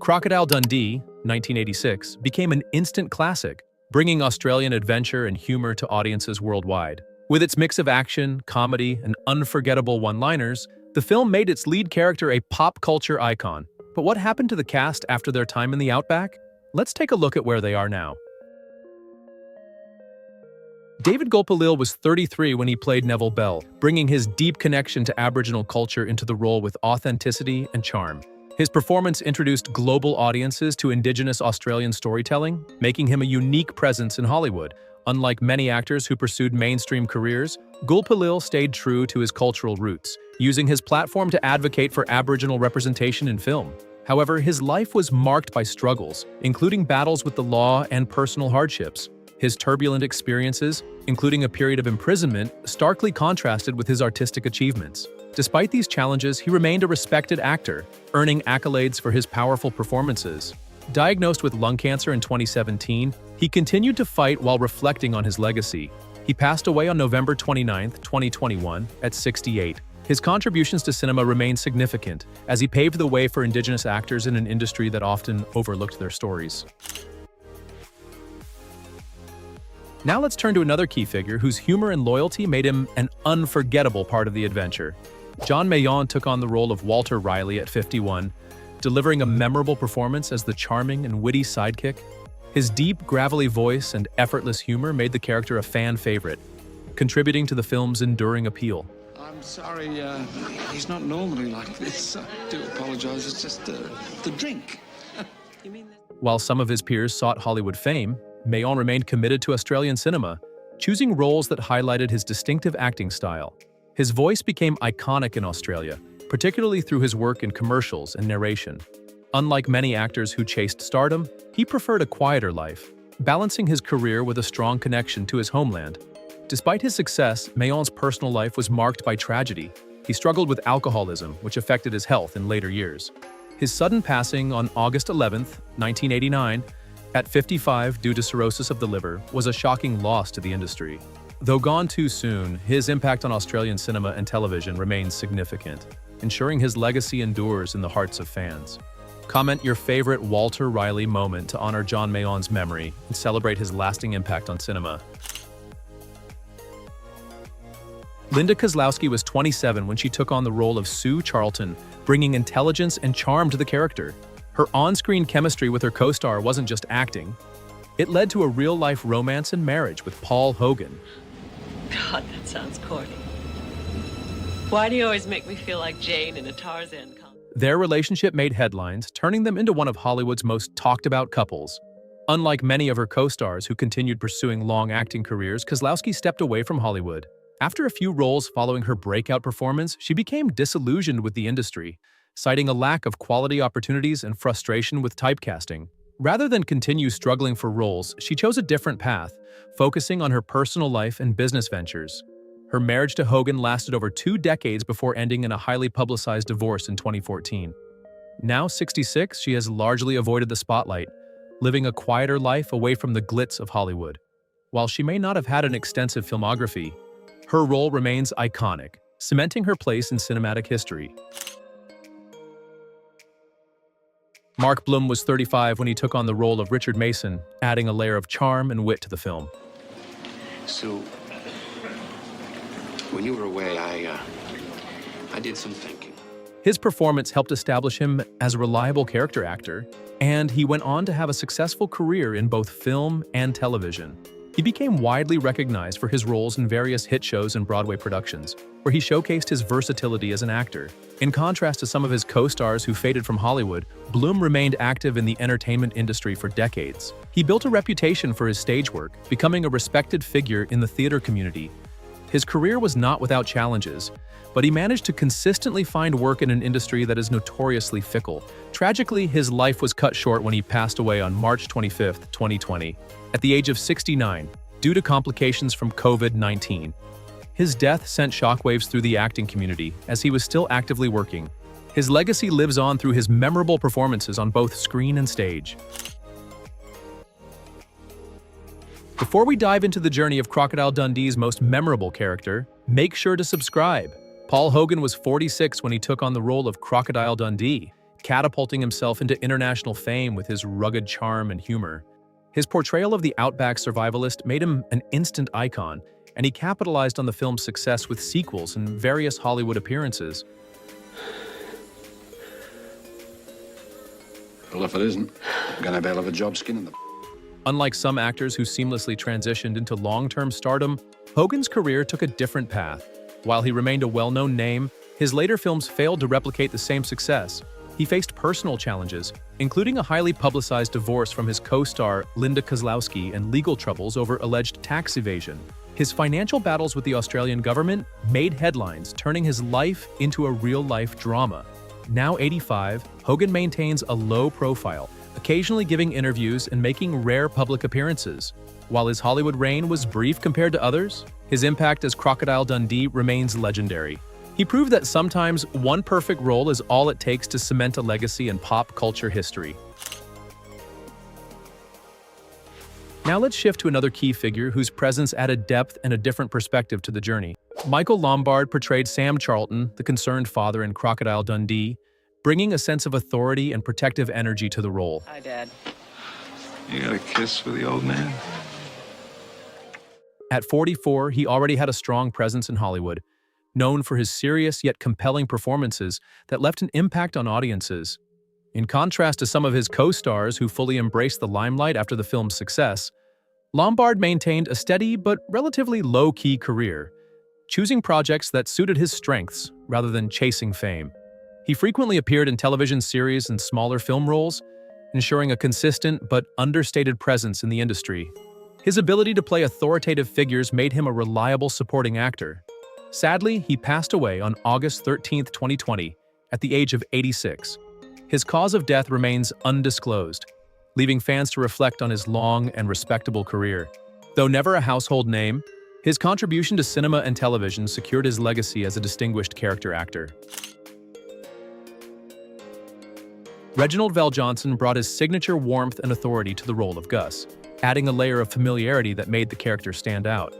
Crocodile Dundee, 1986, became an instant classic, bringing Australian adventure and humor to audiences worldwide. With its mix of action, comedy, and unforgettable one-liners, the film made its lead character a pop culture icon. But what happened to the cast after their time in the Outback? Let's take a look at where they are now. David Gulpilil was 33 when he played Neville Bell, bringing his deep connection to Aboriginal culture into the role with authenticity and charm. His performance introduced global audiences to Indigenous Australian storytelling, making him a unique presence in Hollywood. Unlike many actors who pursued mainstream careers, Gulpilil stayed true to his cultural roots, using his platform to advocate for Aboriginal representation in film. However, his life was marked by struggles, including battles with the law and personal hardships. His turbulent experiences, including a period of imprisonment, starkly contrasted with his artistic achievements. Despite these challenges, he remained a respected actor, earning accolades for his powerful performances. Diagnosed with lung cancer in 2017, he continued to fight while reflecting on his legacy. He passed away on November 29, 2021, at 68. His contributions to cinema remain significant, as he paved the way for Indigenous actors in an industry that often overlooked their stories. Now let's turn to another key figure whose humor and loyalty made him an unforgettable part of the adventure. John Mayall took on the role of Walter Riley at 51, delivering a memorable performance as the charming and witty sidekick. His deep, gravelly voice and effortless humor made the character a fan favorite, contributing to the film's enduring appeal. I'm sorry, he's not normally like this. I do apologize, it's just the drink. You mean that? While some of his peers sought Hollywood fame, Mayall remained committed to Australian cinema, choosing roles that highlighted his distinctive acting style. His voice became iconic in Australia, particularly through his work in commercials and narration. Unlike many actors who chased stardom, he preferred a quieter life, balancing his career with a strong connection to his homeland. Despite his success, Mayall's personal life was marked by tragedy. He struggled with alcoholism, which affected his health in later years. His sudden passing on August 11, 1989, at 55 due to cirrhosis of the liver, was a shocking loss to the industry. Though gone too soon, his impact on Australian cinema and television remains significant, ensuring his legacy endures in the hearts of fans. Comment your favorite Walter Riley moment to honor John Mayall's memory and celebrate his lasting impact on cinema. Linda Kozlowski was 27 when she took on the role of Sue Charlton, bringing intelligence and charm to the character. Her on-screen chemistry with her co-star wasn't just acting. It led to a real-life romance and marriage with Paul Hogan. God, that sounds corny. Why do you always make me feel like Jane in a Tarzan comic? Their relationship made headlines, turning them into one of Hollywood's most talked-about couples. Unlike many of her co-stars who continued pursuing long acting careers, Kozlowski stepped away from Hollywood. After a few roles following her breakout performance, she became disillusioned with the industry, citing a lack of quality opportunities and frustration with typecasting. Rather than continue struggling for roles, she chose a different path, focusing on her personal life and business ventures. Her marriage to Hogan lasted over 2 decades before ending in a highly publicized divorce in 2014. Now 66, she has largely avoided the spotlight, living a quieter life away from the glitz of Hollywood. While she may not have had an extensive filmography, her role remains iconic, cementing her place in cinematic history. Mark Bloom was 35 when he took on the role of Richard Mason, adding a layer of charm and wit to the film. So, when you were away, I did some thinking. His performance helped establish him as a reliable character actor, and he went on to have a successful career in both film and television. He became widely recognized for his roles in various hit shows and Broadway productions, where he showcased his versatility as an actor. In contrast to some of his co-stars who faded from Hollywood, Bloom remained active in the entertainment industry for decades. He built a reputation for his stage work, becoming a respected figure in the theater community. His career was not without challenges, but he managed to consistently find work in an industry that is notoriously fickle. Tragically, his life was cut short when he passed away on March 25, 2020, at the age of 69, due to complications from COVID-19. His death sent shockwaves through the acting community, as he was still actively working. His legacy lives on through his memorable performances on both screen and stage. Before we dive into the journey of Crocodile Dundee's most memorable character, make sure to subscribe. Paul Hogan was 46 when he took on the role of Crocodile Dundee, catapulting himself into international fame with his rugged charm and humor. His portrayal of the Outback survivalist made him an instant icon, and he capitalized on the film's success with sequels and various Hollywood appearances. Well, if it isn't, I'm gonna have a hell of a job skinning them. Unlike some actors who seamlessly transitioned into long-term stardom, Hogan's career took a different path. While he remained a well-known name, his later films failed to replicate the same success. He faced personal challenges, including a highly publicized divorce from his co-star Linda Kozlowski and legal troubles over alleged tax evasion. His financial battles with the Australian government made headlines, turning his life into a real-life drama. Now 85, Hogan maintains a low profile, occasionally giving interviews and making rare public appearances. While his Hollywood reign was brief compared to others, his impact as Crocodile Dundee remains legendary. He proved that sometimes one perfect role is all it takes to cement a legacy in pop culture history. Now let's shift to another key figure whose presence added depth and a different perspective to the journey. Michael Lombard portrayed Sam Charlton, the concerned father in Crocodile Dundee, bringing a sense of authority and protective energy to the role. Hi, Dad. You got a kiss for the old man? At 44, he already had a strong presence in Hollywood, known for his serious yet compelling performances that left an impact on audiences. In contrast to some of his co-stars who fully embraced the limelight after the film's success, Lombard maintained a steady but relatively low-key career, choosing projects that suited his strengths rather than chasing fame. He frequently appeared in television series and smaller film roles, ensuring a consistent but understated presence in the industry. His ability to play authoritative figures made him a reliable supporting actor. Sadly, he passed away on August 13, 2020, at the age of 86. His cause of death remains undisclosed, leaving fans to reflect on his long and respectable career. Though never a household name, his contribution to cinema and television secured his legacy as a distinguished character actor. Reginald VelJohnson brought his signature warmth and authority to the role of Gus, adding a layer of familiarity that made the character stand out.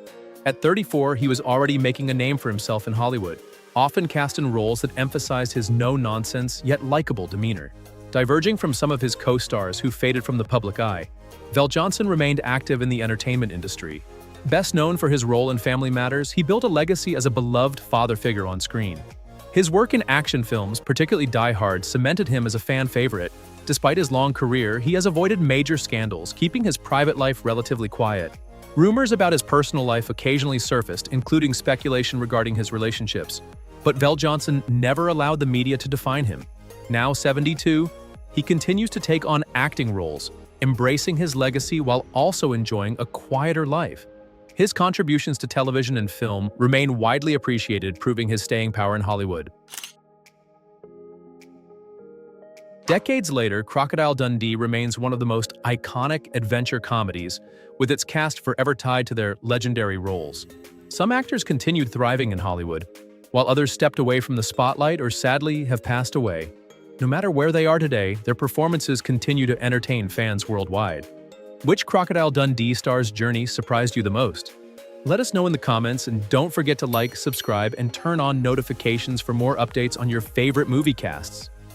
At 34, he was already making a name for himself in Hollywood, often cast in roles that emphasized his no-nonsense yet likable demeanor. Diverging from some of his co-stars who faded from the public eye, VelJohnson remained active in the entertainment industry. Best known for his role in Family Matters, he built a legacy as a beloved father figure on screen. His work in action films, particularly Die Hard, cemented him as a fan favorite. Despite his long career, he has avoided major scandals, keeping his private life relatively quiet. Rumors about his personal life occasionally surfaced, including speculation regarding his relationships. But VelJohnson never allowed the media to define him. Now 72, he continues to take on acting roles, embracing his legacy while also enjoying a quieter life. His contributions to television and film remain widely appreciated, proving his staying power in Hollywood. Decades later, Crocodile Dundee remains one of the most iconic adventure comedies, with its cast forever tied to their legendary roles. Some actors continued thriving in Hollywood, while others stepped away from the spotlight or sadly have passed away. No matter where they are today, their performances continue to entertain fans worldwide. Which Crocodile Dundee star's journey surprised you the most? Let us know in the comments, and don't forget to like, subscribe, and turn on notifications for more updates on your favorite movie casts.